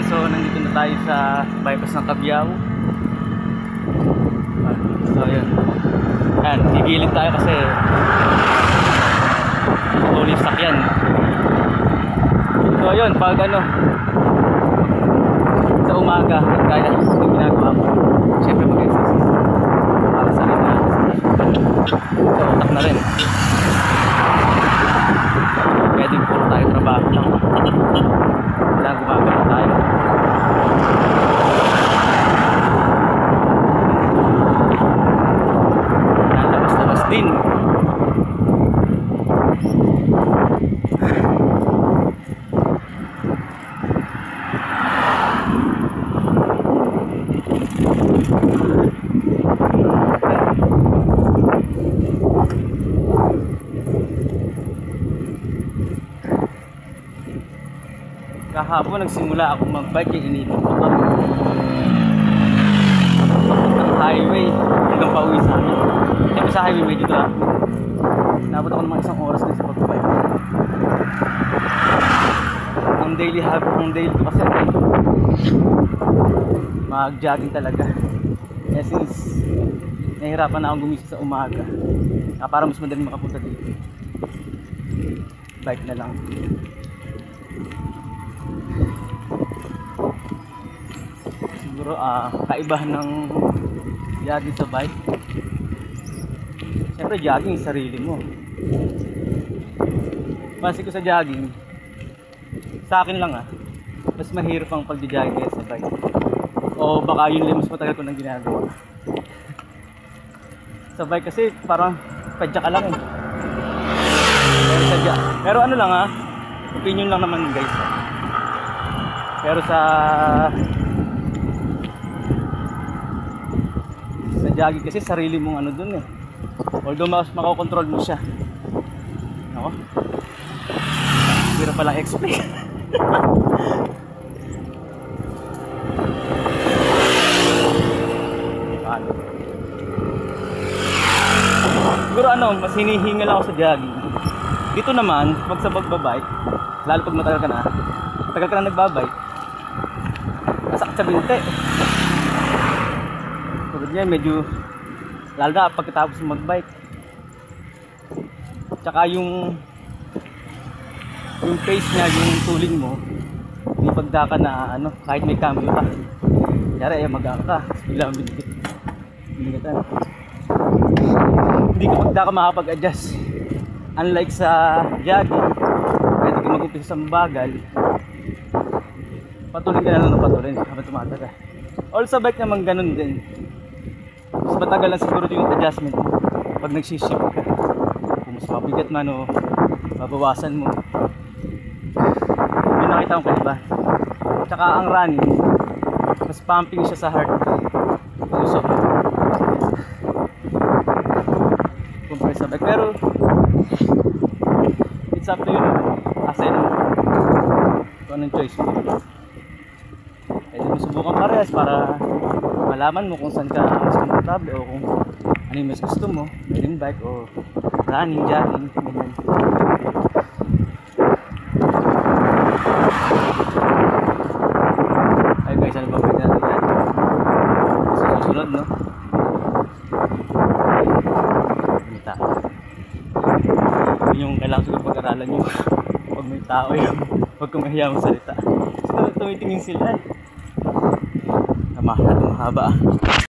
So nandito na tayo sa bypass ng Cabiao. So yun. Ayan, gigilid tayo kasi tuloy sakyan. So yun, pag ano sa umaga, kaya yung ginagawa ko, syempre mag-exercise para sa rin na sa utak na rin. Pwede puro tayo trabaho lang. Kailangan gumagano tayo. Labas-labas din. Kahapon nagsimula ako mag-bike, inipon ko pa ng highway hanggang pauwi sa amin. Siyempre sa highway medyo traffic. Nabot ako naman isang oras na sa pag-bike. Ang daily habit, ang daily ko kasi mag-jogging talaga. Kaya since nahihirapan na akong gumising sa umaga, para mas madaling makapunta dito, bike na lang. Siguro kaibahan ng jogging sa bike. Siyempre jogging yung sarili mo. Pansin ko sa jogging, sa akin lang mas mahirap ang pag-jogging kaya sa bike. O baka yun lang mas matagal ko nang ginagawa. Sa bike kasi parang padya ka lang eh. Pero ano lang opinion lang naman guys. Pero sa jogging kasi sarili mong ano dun eh. Although mas makakontrol mo siya. Ako hirap palang explain. Siguro mas hinihingal ako sa jogging. Dito naman pag sa pagbabike, lalo pag matagal ka na nagbabike, masakit sa binte. Tulad niya medyo lalo na pagkatapos magbike. Tsaka yung pace niya, yung tuling mo, hindi pagdaka na kahit may cambio ka. Kaya mag-aka ka, biglang binigatan. Hindi ka pagdaka makapag-adjust. Unlike sa jogging, pwede ka mag-umpisa sa mabagal, patuloy ka na lang ng patuloy habang tumatagal. All sa bike naman ganun din. Mas matagal lang siguro yung adjustment mo pag nagsishift ka. Kung mas mabigat man o mabawasan mo, yun nakita ko iba. Tsaka ang running, mas pumping siya sa heart. So, compare sa bike. Pero it's up to you kasi kung anong choice mo. Pwede mo subukan parehas para malaman mo kung saan ka mas komportable o kung ano yung mas gusto mo, riding bike o running, jogging, ganyan. Ay guys, ano ba pwede natin yan? Sa susunod, no? Kita. Yun yung kailangan siguro pag-aralan nyo. Pag may tao yun, huwag kang mahiya magsalita. Tumitingin sila eh. Mahaba.